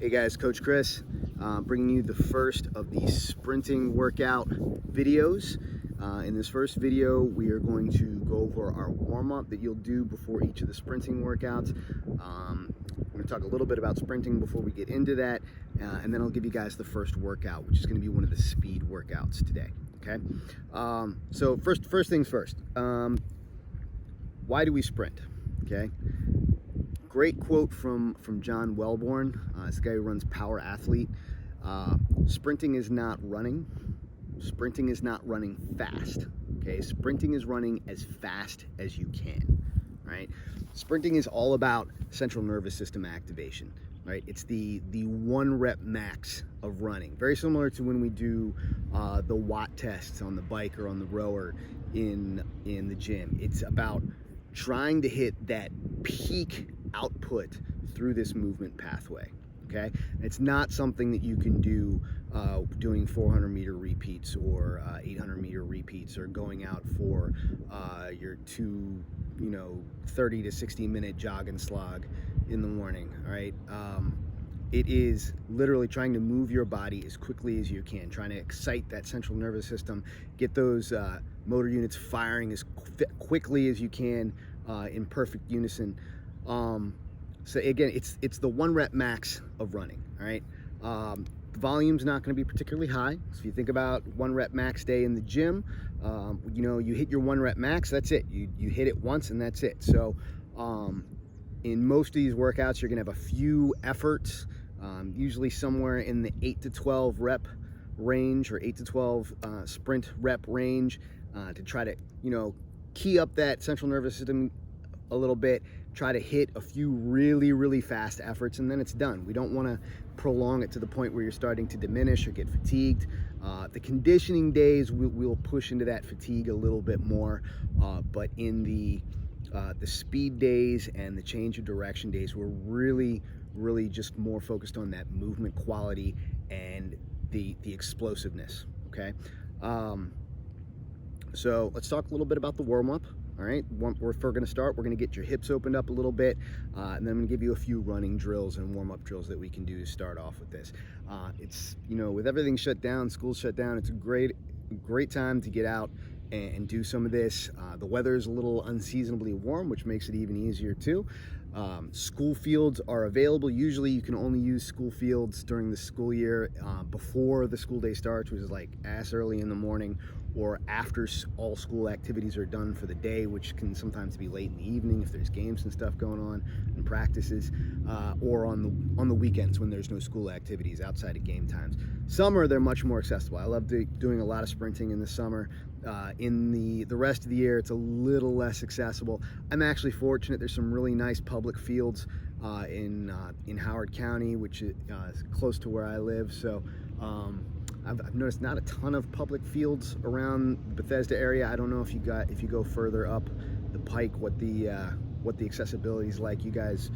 Hey guys, Coach Chris, bringing you the first of the sprinting workout videos. In this first video, we are going to go over our warm-up that you'll do before each of the sprinting workouts. I'm going to talk a little bit about sprinting before we get into that, and then I'll give you guys the first workout, which is going to be one of the speed workouts today. Okay. So first things first. Why do we sprint? Okay. Great quote from John Wellborn. This guy who runs Power Athlete. Sprinting is not running. Sprinting is not running fast. Okay, sprinting is running as fast as you can. Right? Sprinting is all about central nervous system activation. Right? It's the 1 rep max of running. Very similar to when we do the watt tests on the bike or on the rower in the gym. It's about trying to hit that peak output through this movement pathway. Okay, it's not something that you can do doing 400-meter repeats or 800-meter repeats, or going out for your 30 to 60-minute jog and slog in the morning. All right, it is literally trying to move your body as quickly as you can, trying to excite that central nervous system, get those motor units firing as quickly as you can in perfect unison. So again, it's the 1 rep max of running. All right, the volume's not going to be particularly high. So if you think about 1 rep max day in the gym, you hit your 1 rep max. That's it. You hit it once and that's it. So in most of these workouts, you're going to have a few efforts, usually somewhere in the 8 to 12 rep range, or 8 to 12 sprint rep range, to try to key up that central nervous system a little bit, try to hit a few really fast efforts, and then it's done. We don't want to prolong it to the point where you're starting to diminish or get fatigued. The conditioning days, we'll push into that fatigue a little bit more, but in the speed days and the change of direction days, we're really just more focused on that movement quality and the explosiveness. Okay, so let's talk a little bit about the warm-up. All right, if we're going to start, we're going to get your hips opened up a little bit, and then I'm going to give you a few running drills and warm-up drills that we can do to start off with this. It's, with everything shut down, school shut down, it's a great time to get out and do some of this. The weather is a little unseasonably warm, which makes it even easier too. School fields are available. Usually you can only use school fields during the school year before the school day starts, which is like as early in the morning, or after all school activities are done for the day, which can sometimes be late in the evening if there's games and stuff going on and practices, or on the weekends when there's no school activities outside of game times. Summer, they're much more accessible. I love doing a lot of sprinting in the summer. In the rest of the year, it's a little less accessible. I'm actually fortunate. There's some really nice public fields in Howard County, which is close to where I live. So I've noticed not a ton of public fields around the Bethesda area. I don't know if you go further up the pike what the accessibility is like. You guys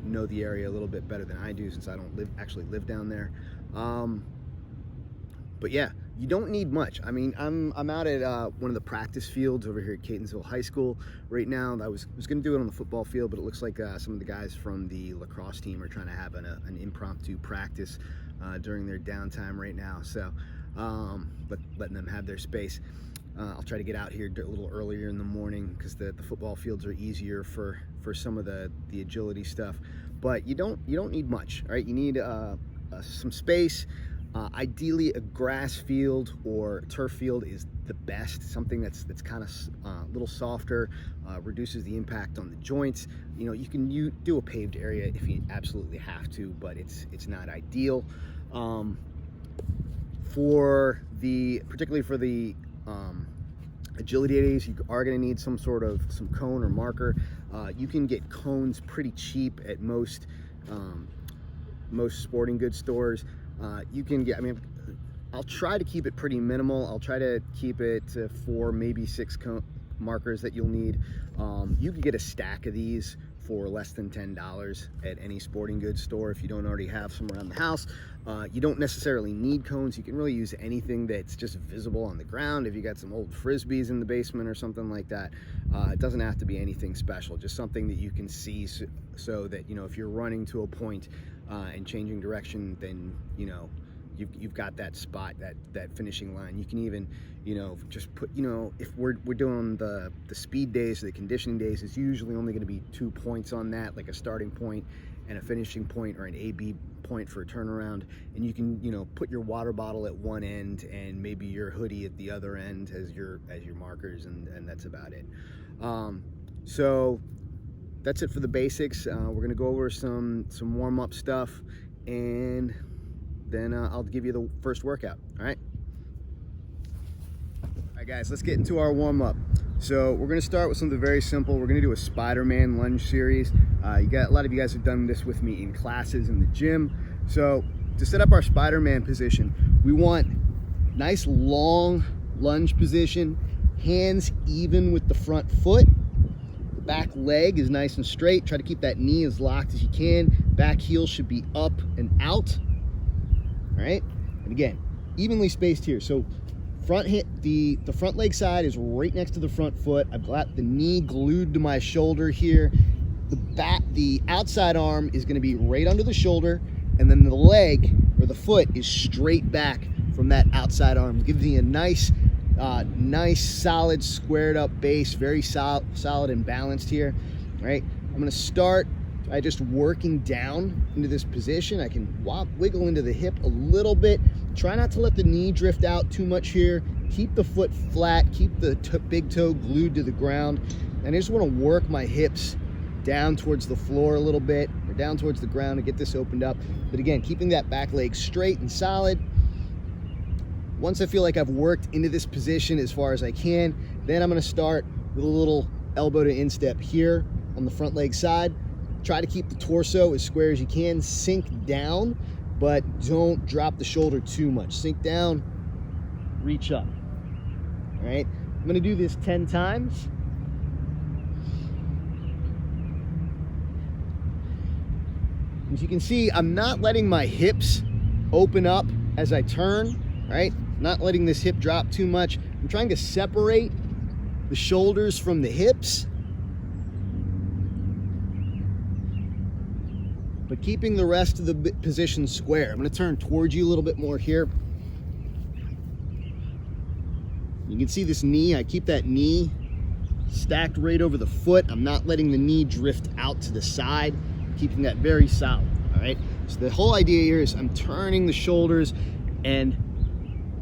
know the area a little bit better than I do, since I don't actually live down there. But yeah, you don't need much. I mean, I'm out at one of the practice fields over here at Catonsville High School right now. I was going to do it on the football field, but it looks like some of the guys from the lacrosse team are trying to have an impromptu practice during their downtime right now. So, but letting them have their space. I'll try to get out here a little earlier in the morning, because the football fields are easier for some of the agility stuff. But you don't need much. All right, you need some space. Ideally, a grass field or turf field is the best. Something that's kind of a little softer, reduces the impact on the joints. You can do a paved area if you absolutely have to, but it's not ideal. Particularly for the agility days, you are going to need some cone or marker. You can get cones pretty cheap at most sporting goods stores. You can get, I'll try to keep it pretty minimal. I'll try to keep it to 4, maybe 6 markers that you'll need. You can get a stack of these for less than $10 at any sporting goods store if you don't already have some around the house. You don't necessarily need cones. You can really use anything that's just visible on the ground. If you got some old Frisbees in the basement or something like that, it doesn't have to be anything special, just something that you can see so that, you know, if you're running to a point and changing direction, then, you know, you've got that spot, that finishing line. You can even, you know, just put, you know, if we're doing the speed days, the conditioning days, it's usually only going to be 2 points on that, like a starting point and a finishing point, or an A-B point for a turnaround. And you can, you know, put your water bottle at one end and maybe your hoodie at the other end as your markers, and that's about it. So that's it for the basics. We're going to go over some warm-up stuff, and then I'll give you the first workout. All right guys, let's get into our warm-up. So we're going to start with something very simple. We're going to do a Spider-Man lunge series. A lot of you guys have done this with me in classes in the gym. So to set up our Spider-Man position, we want nice long lunge position, hands even with the front foot. The back leg is nice and straight. Try to keep that knee as locked as you can. Back heel should be up and out. All right, and again, evenly spaced here. So the front leg side is right next to the front foot. I've got the knee glued to my shoulder here. The outside arm is going to be right under the shoulder, and then the leg or the foot is straight back from that outside arm. It gives me a nice solid squared up base, very solid and balanced here. All right, I'm going to start by just working down into this position. I can wiggle into the hip a little bit. Try not to let the knee drift out too much here. Keep the foot flat, keep the big toe glued to the ground. And I just want to work my hips down towards the floor a little bit, or down towards the ground, to get this opened up. But again, keeping that back leg straight and solid. Once I feel like I've worked into this position as far as I can, then I'm going to start with a little elbow to instep here on the front leg side. Try to keep the torso as square as you can. Sink down, but don't drop the shoulder too much. Sink down, reach up. All right, I'm going to do this 10 times. As you can see, I'm not letting my hips open up as I turn, right? Not letting this hip drop too much. I'm trying to separate the shoulders from the hips, but keeping the rest of the position square. I'm going to turn towards you a little bit more here. You can see this knee. I keep that knee stacked right over the foot. I'm not letting the knee drift out to the side, keeping that very solid. All right, so the whole idea here is I'm turning the shoulders and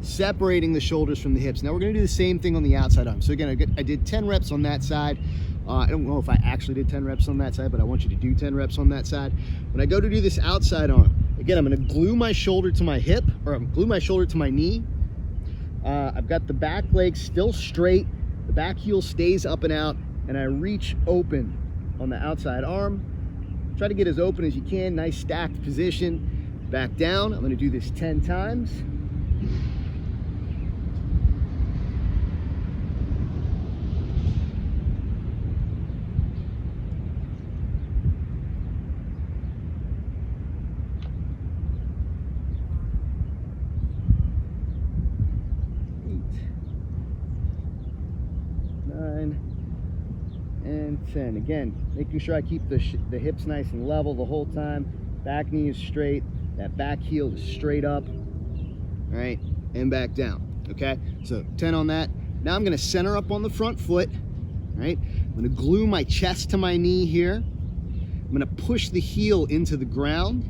separating the shoulders from the hips. Now we're going to do the same thing on the outside arm. So again, I did 10 reps on that side. I don't know if I actually did 10 reps on that side, but I want you to do 10 reps on that side. When I go to do this outside arm, again, I'm going to glue my shoulder to my hip, or I'm glue my shoulder to my knee. I've got the back leg still straight. The back heel stays up and out, and I reach open on the outside arm. Try to get as open as you can. Nice stacked position. Back down. I'm going to do this 10 times. And 10. Again, making sure I keep the hips nice and level the whole time. Back knee is straight. That back heel is straight up. All right, and back down. Okay, so 10 on that. Now I'm going to center up on the front foot. All right, I'm going to glue my chest to my knee here. I'm going to push the heel into the ground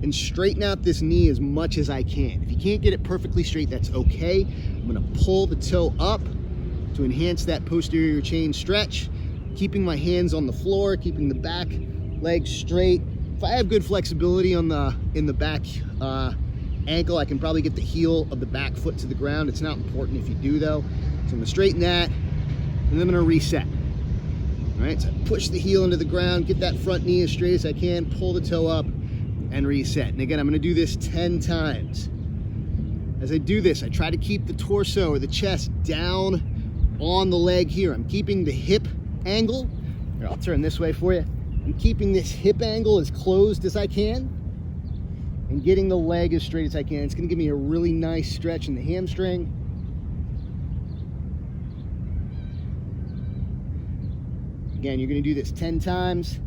and straighten out this knee as much as I can. If you can't get it perfectly straight, that's okay. I'm going to pull the toe up to enhance that posterior chain stretch, keeping my hands on the floor, keeping the back leg straight. If I have good flexibility in the back ankle, I can probably get the heel of the back foot to the ground. It's not important if you do though. So I'm gonna straighten that, and then I'm gonna reset. All right, so I push the heel into the ground, get that front knee as straight as I can, pull the toe up, and reset. And again, I'm gonna do this 10 times. As I do this, I try to keep the torso or the chest down on the leg here. I'm keeping the hip angle. Here, I'll turn this way for you. I'm keeping this hip angle as closed as I can and getting the leg as straight as I can. It's going to give me a really nice stretch in the hamstring. Again, you're going to do this 10 times.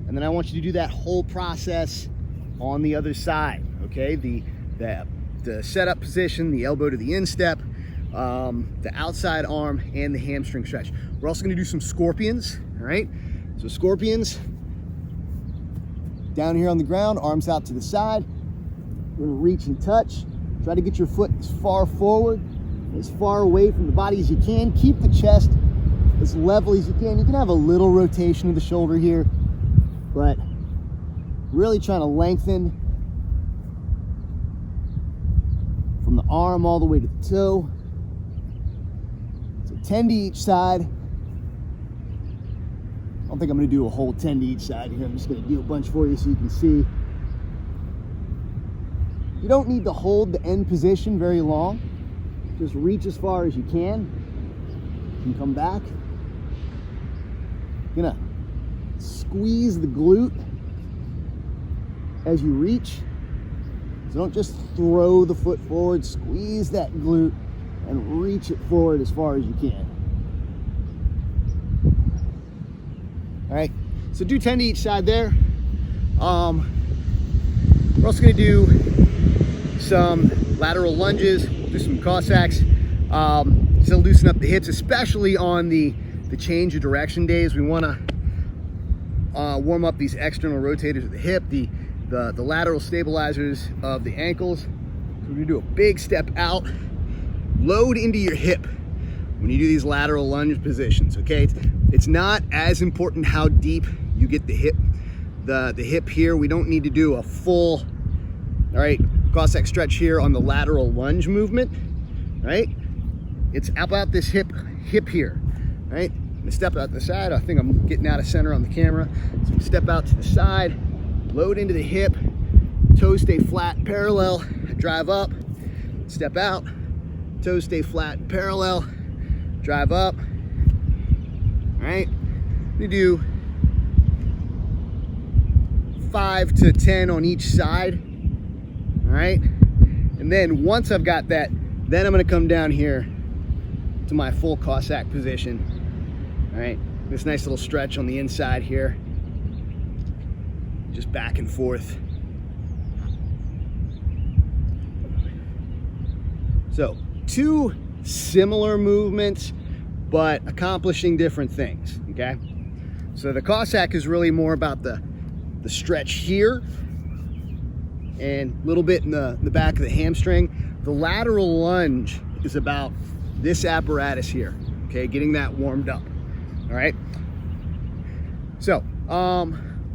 And then I want you to do that whole process on the other side, okay? The setup position, the elbow to the instep, the outside arm, and the hamstring stretch. We're also gonna do some scorpions, all right? So scorpions, down here on the ground, arms out to the side. You're gonna reach and touch. Try to get your foot as far forward, as far away from the body as you can. Keep the chest as level as you can. You can have a little rotation of the shoulder here, but really trying to lengthen from the arm all the way to the toe. So 10 to each side. I don't think I'm going to do a whole 10 to each side here. I'm just going to do a bunch for you so you can see. You don't need to hold the end position very long. Just reach as far as you can and come back. You're gonna squeeze the glute as you reach. So don't just throw the foot forward, squeeze that glute and reach it forward as far as you can. All right, so do 10 to each side there. We're also gonna do some lateral lunges, do some Cossacks, to loosen up the hips, especially on the change of direction days. We wanna warm up these external rotators of the hip, the lateral stabilizers of the ankles. So we're gonna do a big step out, load into your hip when you do these lateral lunge positions, okay? It's not as important how deep you get the hip here. We don't need to do a full, all right, Cossack stretch here on the lateral lunge movement, right? It's about this hip here, right? I'm gonna step out the side. I think I'm getting out of center on the camera. So I'm step out to the side, load into the hip, toes stay flat, parallel, drive up, step out, toes stay flat, parallel, drive up, all right? We do 5 to 10 on each side. All right, and then once I've got that, then I'm gonna come down here to my full Cossack position. All right, this nice little stretch on the inside here, just back and forth. So 2 similar movements, but accomplishing different things, okay? So the Cossack is really more about the stretch here, and a little bit in the back of the hamstring. The lateral lunge is about this apparatus here, okay? Getting that warmed up, all right? So,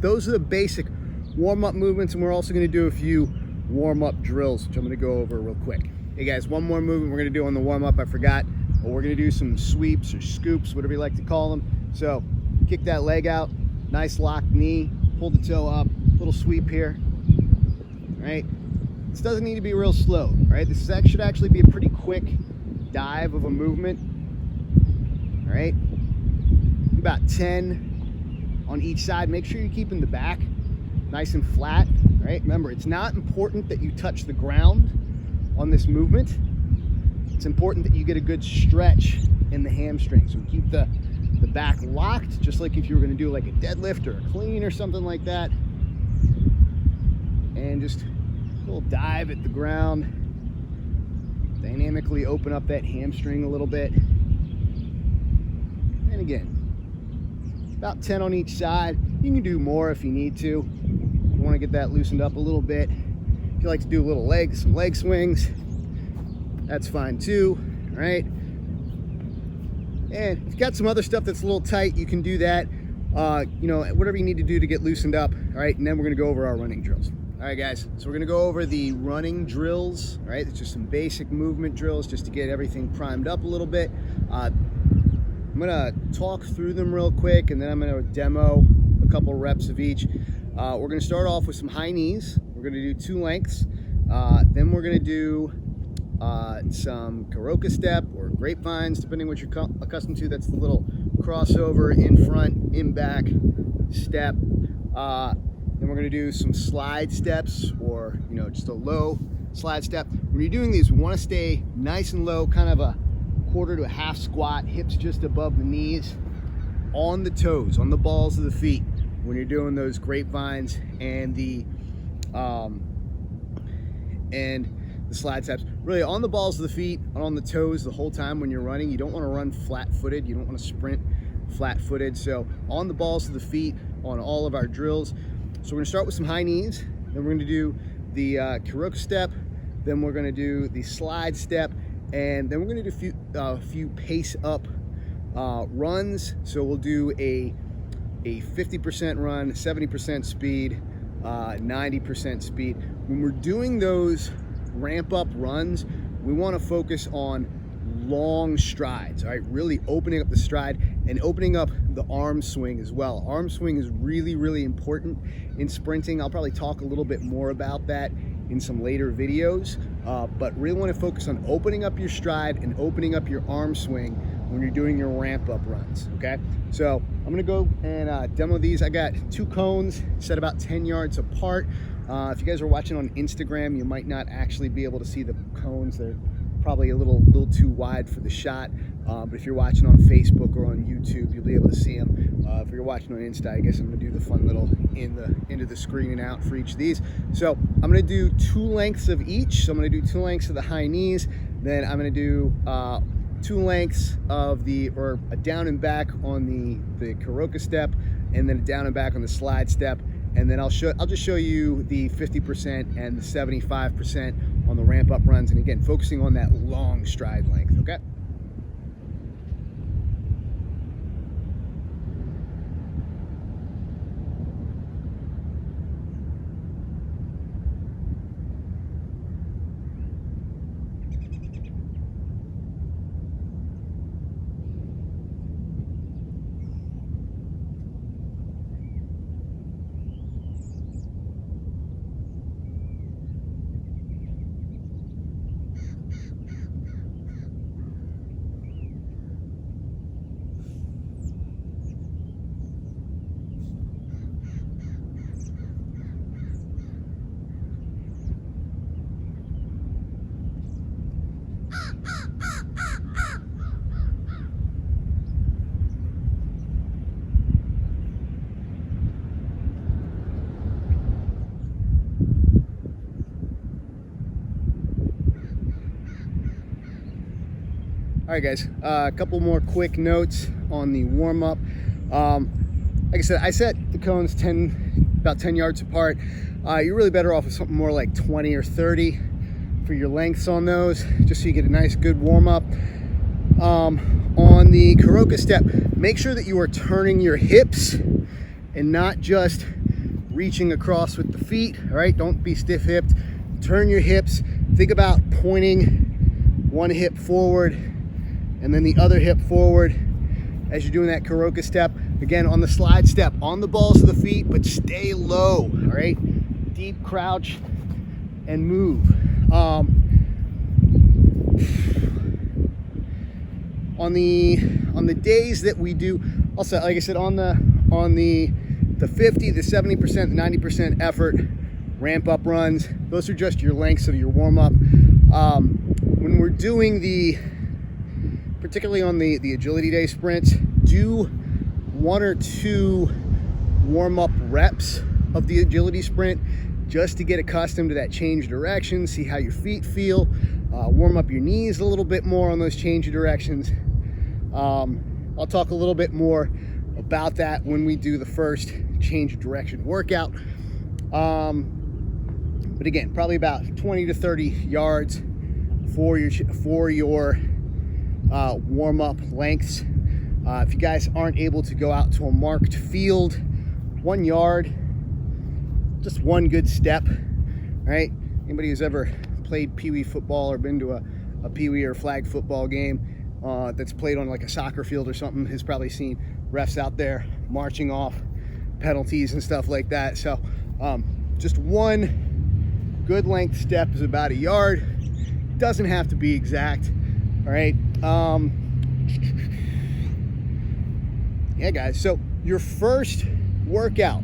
those are the basic warm-up movements, and we're also gonna do a few warm-up drills, which I'm gonna go over real quick. Hey guys, one more movement we're gonna do on the warm-up, I forgot. But we're gonna do some sweeps or scoops, whatever you like to call them. So, kick that leg out, nice locked knee, pull the toe up, little sweep here. Right? This doesn't need to be real slow, right? This should actually be a pretty quick dive of a movement. All right? About 10 on each side. Make sure you're keeping the back nice and flat, right? Remember, it's not important that you touch the ground on this movement. It's important that you get a good stretch in the hamstring. So keep the back locked, just like if you were gonna do like a deadlift or a clean or something like that. And just a little dive at the ground. Dynamically open up that hamstring a little bit. And again, about 10 on each side. You can do more if you need to. You want to get that loosened up a little bit. If you like to do a little some leg swings, that's fine too, all right? And if you've got some other stuff that's a little tight, you can do that. You know, whatever you need to do to get loosened up, all right? And then we're gonna go over our running drills. All right, guys, so we're gonna go over the running drills, all right? It's just some basic movement drills just to get everything primed up a little bit. I'm gonna talk through them real quick, and then I'm gonna demo a couple reps of each. We're gonna start off with some high knees. We're gonna do 2 lengths. Then we're gonna do some Karoka step or grapevines, depending what you're accustomed to. That's the little crossover in front, in back step. Then we're going to do some slide steps, or just a low slide step. When you're doing these, we want to stay nice and low, kind of a quarter to a half squat, hips just above the knees, on the toes, on the balls of the feet, when you're doing those grapevines and the slide steps. Really on the balls of the feet and on the toes the whole time when you're running. You don't want to run flat-footed. You don't want to sprint flat-footed. So on the balls of the feet on all of our drills. So we're going to start with some high knees. Then we're going to do the Karoka step. Then we're going to do the slide step. And then we're going to do a few pace up runs. So we'll do a 50% run, 70% speed, 90% speed. When we're doing those ramp up runs, we want to focus on long strides, all right? Really opening up the stride and opening up the arm swing as well. Arm swing is really, really important in sprinting. I'll probably talk a little bit more about that in some later videos, but really want to focus on opening up your stride and opening up your arm swing when you're doing your ramp up runs, okay? So I'm gonna go and demo these. I got 2 cones set about 10 yards apart. If you guys are watching on Instagram, you might not actually be able to see the cones. They're probably a little too wide for the shot. But if you're watching on Facebook or on YouTube, you'll be able to see them. If you're watching on Insta, I guess I'm gonna do the fun little into the screen and out for each of these. So I'm gonna do 2 lengths of each. So I'm gonna do 2 lengths of the high knees. Then I'm gonna do 2 lengths of a down and back on the Karoka step, and then a down and back on the slide step. And then I'll just show you the 50% and the 75% on the ramp up runs. And again, focusing on that long stride length, okay? All right, guys, a couple more quick notes on the warm-up. Like I said, I set the cones about 10 yards apart. You're really better off with something more like 20 or 30 for your lengths on those, just so you get a nice, good warm-up. On the Karoka step, make sure that you are turning your hips and not just reaching across with the feet, all right? Don't be stiff-hipped. Turn your hips. Think about pointing one hip forward and then the other hip forward as you're doing that Karoka step. Again, on the slide step, on the balls of the feet, but stay low, all right? Deep crouch and move. On the days that we do, also, like I said, on the 50, the 70%, the 90% effort ramp up runs, those are just your lengths of your warm up. When we're doing particularly on the agility day sprints, do 1 or 2 warm up reps of the agility sprint just to get accustomed to that change of direction, see how your feet feel, warm up your knees a little bit more on those change of directions. I'll talk a little bit more about that when we do the first change of direction workout. But again, probably about 20 to 30 yards for your warm-up lengths. If you guys aren't able to go out to a marked field, 1 yard, just one good step, right? Anybody who's ever played Pee-wee football or been to a Pee-wee or flag football game that's played on like a soccer field or something has probably seen refs out there marching off penalties and stuff like that. So just one good length step is about 1 yard. doesn't have to be exact. All right. Yeah, guys. So your first workout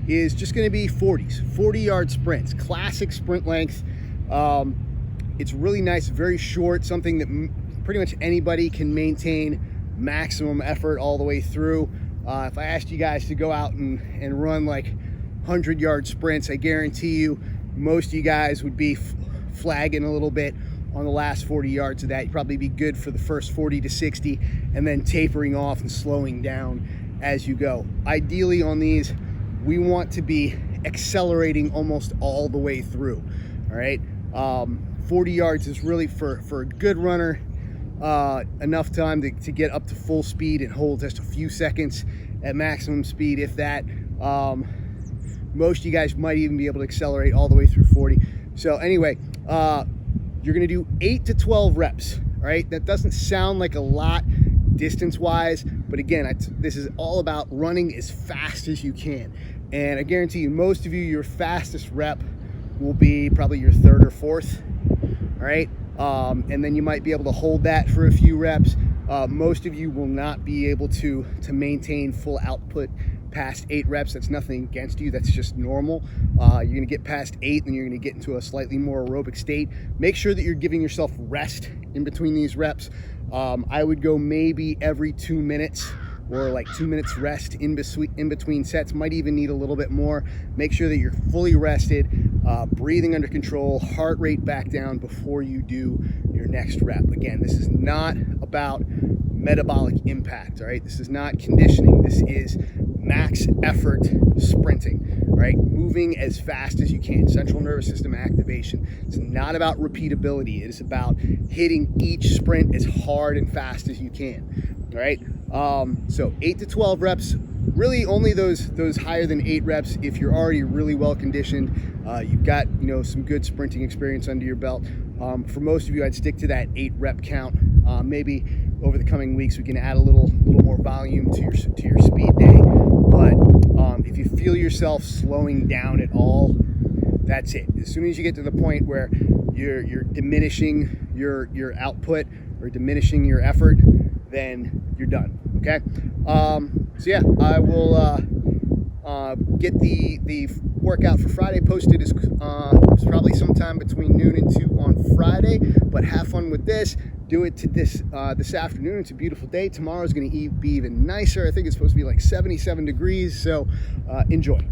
is just going to be 40s, 40-yard sprints, classic sprint length. It's really nice, very short, something that pretty much anybody can maintain maximum effort all the way through. If I asked you guys to go out and run like 100-yard sprints, I guarantee you most of you guys would be flagging a little bit on the last 40 yards of that. You'd probably be good for the first 40 to 60 and then tapering off and slowing down as you go. Ideally on these, we want to be accelerating almost all the way through. All right. 40 yards is really for a good runner, enough time to get up to full speed and hold just a few seconds at maximum speed, if that. Most of you guys might even be able to accelerate all the way through 40. So anyway, you're gonna do 8 to 12 reps, all right? That doesn't sound like a lot distance-wise, but again, this is all about running as fast as you can. And I guarantee you, most of you, your fastest rep will be probably your third or fourth, all right? And then you might be able to hold that for a few reps. Most of you will not be able to maintain full output past 8 reps. That's nothing against you, that's just normal. You're gonna get past 8, and you're gonna get into a slightly more aerobic state. Make sure that you're giving yourself rest in between these reps. I would go maybe every 2 minutes, or like 2 minutes rest in between sets. Might even need a little bit more. Make sure that you're fully rested, breathing under control, heart rate back down before you do your next rep. Again, this is not about metabolic impact, all right? This is not conditioning. This is max effort sprinting, right? Moving as fast as you can, central nervous system activation. It's not about repeatability. It is about hitting each sprint as hard and fast as you can, all right? So 8 to 12 reps, really only those higher than 8 reps if you're already really well conditioned. You've got, you know, some good sprinting experience under your belt. For most of you, I'd stick to that 8 rep count. Maybe over the coming weeks we can add a little more volume to your speed day. But if you feel yourself slowing down at all, that's it. As soon as you get to the point where you're diminishing your output or diminishing your effort, then you're done. Okay. So yeah, I will get the workout for Friday posted. It's probably sometime between noon and 2 on Friday. But have fun with this. Do it to this afternoon. It's a beautiful day. Tomorrow's going to be even nicer. I think it's supposed to be like 77 degrees. So enjoy.